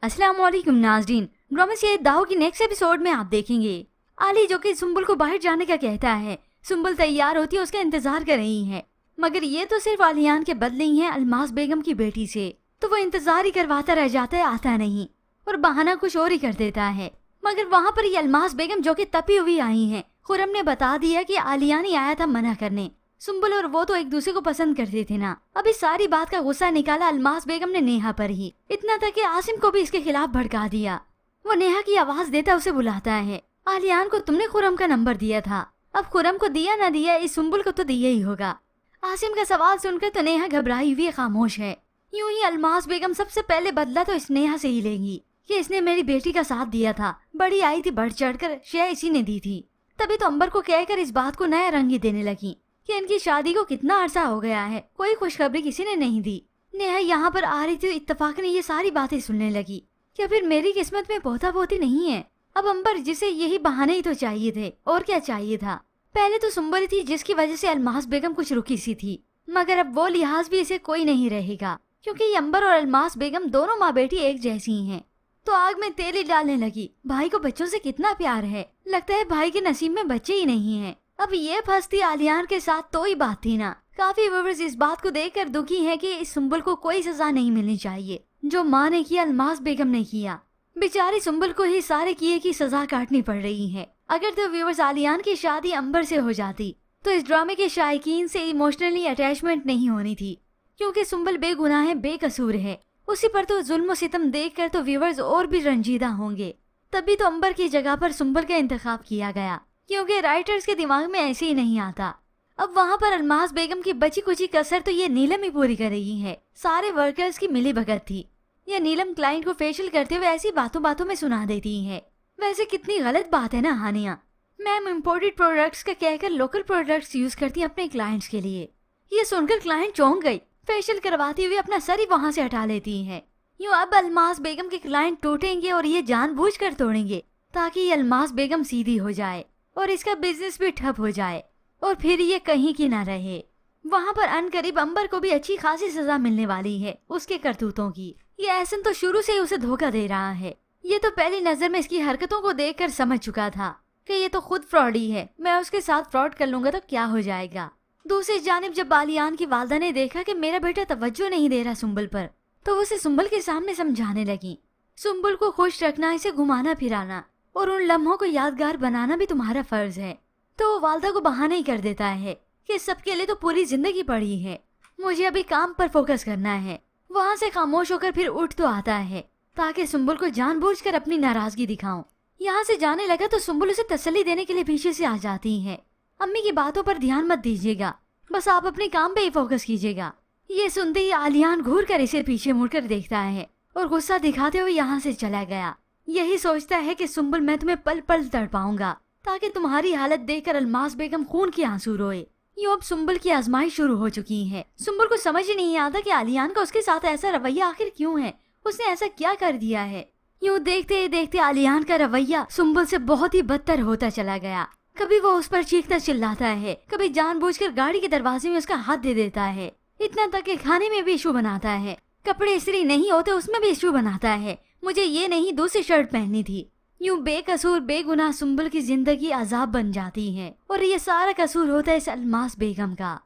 अस्सलाम वालेकुम नाज़रीन, ड्रामा से दाव की नेक्स्ट एपिसोड में आप देखेंगे आली जो कि सुम्बुल को बाहर जाने का कहता है। सुम्बुल तैयार होती है, उसका इंतजार कर रही है, मगर ये तो सिर्फ आलियान के बदले ही है अलमास बेगम की बेटी से, तो वो इंतजार ही करवाता रह जाता है, आता नहीं और बहाना कुछ और ही कर देता है। मगर वहाँ पर ये अलमास बेगम जो कि तपी हुई आई है, खुरम ने बता दिया कि आलियान ही आया था मना करने। सुम्बुल और वो तो एक दूसरे को पसंद करते थे ना। अब इस सारी बात का गुस्सा निकाला अलमास बेगम ने नेहा पर ही, इतना था कि आसिम को भी इसके खिलाफ भड़का दिया। वो नेहा की आवाज देता उसे बुलाता है, आलियान को तुमने खुरम का नंबर दिया था, अब खुरम को दिया ना दिया इस सुम्बुल को तो दिया ही होगा। आसिम का सवाल सुनकर तो नेहा घबराई हुई खामोश है। यूं ही अलमास बेगम सबसे पहले बदला तो इस नेहा से ही लेंगी कि इसने मेरी बेटी का साथ दिया था, बड़ी आई थी बढ़ चढ़कर, शेयर इसी ने दी थी। तभी तो अंबर को कहकर इस बात को नया रंग ही देने लगी कि इनकी शादी को कितना अरसा हो गया है, कोई खुशखबरी किसी ने नहीं दी। नेहा यहाँ पर आ रही थी, इत्तेफाक ने ये सारी बातें सुनने लगी कि फिर मेरी किस्मत में पोता पोती नहीं है। अब अंबर जिसे यही बहाने ही तो चाहिए थे, और क्या चाहिए था। पहले तो सुम्बुल थी जिसकी वजह से अलमास बेगम कुछ रुकी सी थी, मगर अब वो लिहाज भी इसे कोई नहीं रहेगा, क्योंकि ये अंबर और अलमास बेगम दोनों माँ बेटी एक जैसी ही हैं। तो आग में तेल ही डालने लगी। भाई को बच्चों से कितना प्यार है, लगता है भाई के नसीब में बच्चे ही नहीं है। अब ये फंसती आलियान के साथ तो ही बात थी ना। काफी व्यूअर्स इस बात को देखकर दुखी हैं कि इस सुम्बुल को कोई सजा नहीं मिलनी चाहिए, जो माँ ने किया अलमास बेगम ने किया। बेचारी सुम्बुल को ही सारे किए की सजा काटनी पड़ रही है। अगर तो व्यूअर्स आलियान की शादी अंबर से हो जाती तो इस ड्रामे के शायकीन से इमोशनली अटैचमेंट नहीं होनी थी, क्योंकि सुम्बुल बेगुनाह है, बेकसूर है। उसी पर तो जुल्म सितम देख कर तो व्यूअर्स और भी रंजीदा होंगे। तभी तो अंबर की जगह पर सुम्बुल का इंतखाब किया गया, क्योंकि राइटर्स के दिमाग में ऐसे ही नहीं आता। अब वहाँ पर अलमास बेगम की बची कुची कसर तो ये नीलम ही पूरी कर रही है। सारे वर्कर्स की मिली भगत थी। ये नीलम क्लाइंट को फेशियल करते हुए ऐसी बातों बातों में सुना देती है। वैसे कितनी गलत बात है ना हानिया, मैम इम्पोर्टेड प्रोडक्ट्स का कहकर लोकल प्रोडक्ट्स यूज करती है अपने क्लाइंट्स के लिए। ये सुनकर क्लाइंट चौंक गई, फेशियल करवाती हुई अपना सर ही वहाँ से हटा लेती है। यूँ अब अलमास बेगम के क्लाइंट टूटेंगे और ये जानबूझकर तोड़ेंगे ताकि ये अलमास बेगम सीधी हो जाए और इसका बिजनेस भी ठप हो जाए और फिर ये कहीं की ना रहे। वहाँ पर अनकरीब अंबर को भी अच्छी खासी सजा मिलने वाली है उसके करतूतों की। ये एहसन तो शुरू से ही उसे धोखा दे रहा है। ये तो पहली नजर में इसकी हरकतों को देखकर समझ चुका था कि ये तो खुद फ्रॉडी है, मैं उसके साथ फ्रॉड कर लूंगा तो क्या हो जाएगा। दूसरी जानिब जब आलियान की वालदा ने देखा कि मेरा बेटा तवज्जो नहीं दे रहा सुम्बुल पर, तो उसे सुम्बुल के सामने समझाने लगी, सुम्बुल को खुश रखना, इसे घुमाना फिराना और उन लम्हों को यादगार बनाना भी तुम्हारा फर्ज है। तो वो वालदा को बहाना ही कर देता है कि सबके लिए तो पूरी जिंदगी पड़ी है, मुझे अभी काम पर फोकस करना है। वहाँ से खामोश होकर फिर उठ तो आता है ताकि सुम्बुल को जानबूझकर अपनी नाराजगी दिखाऊं। यहाँ से जाने लगा तो सुम्बुल उसे तसल्ली देने के लिए पीछे से आ जाती है। अम्मी की बातों पर ध्यान मत दीजिएगा, बस आप अपने काम पे ही फोकस कीजिएगा। ये सुनते ही आलियान घूर कर इसे पीछे मुड़कर देखता है और गुस्सा दिखाते हुए यहाँ से चला गया। यही सोचता है कि सुम्बुल मैं तुम्हें पल पल तड़पाऊंगा ताकि तुम्हारी हालत देखकर अलमास बेगम खून की आंसू रोए। यूँ अब सुम्बुल की आजमाइश शुरू हो चुकी है। सुम्बुल को समझ ही नहीं आता कि आलियान का उसके साथ ऐसा रवैया आखिर क्यों है, उसने ऐसा क्या कर दिया है। यूँ देखते देखते आलियान का रवैया सुम्बुल से बहुत ही बदतर होता चला गया। कभी वो उस पर चीखता चिल्लाता है, कभी जानबूझकर गाड़ी के दरवाजे में उसका हाथ दे देता है, इतना तक कि खाने में भी इशू बनाता है, कपड़े इस्त्री नहीं होते उसमें भी इशू बनाता है, मुझे ये नहीं दूसरी शर्ट पहननी थी। यूं बेकसूर बेगुनाह सुम्बुल की जिंदगी अजाब बन जाती है और ये सारा कसूर होता है इस अलमास बेगम का।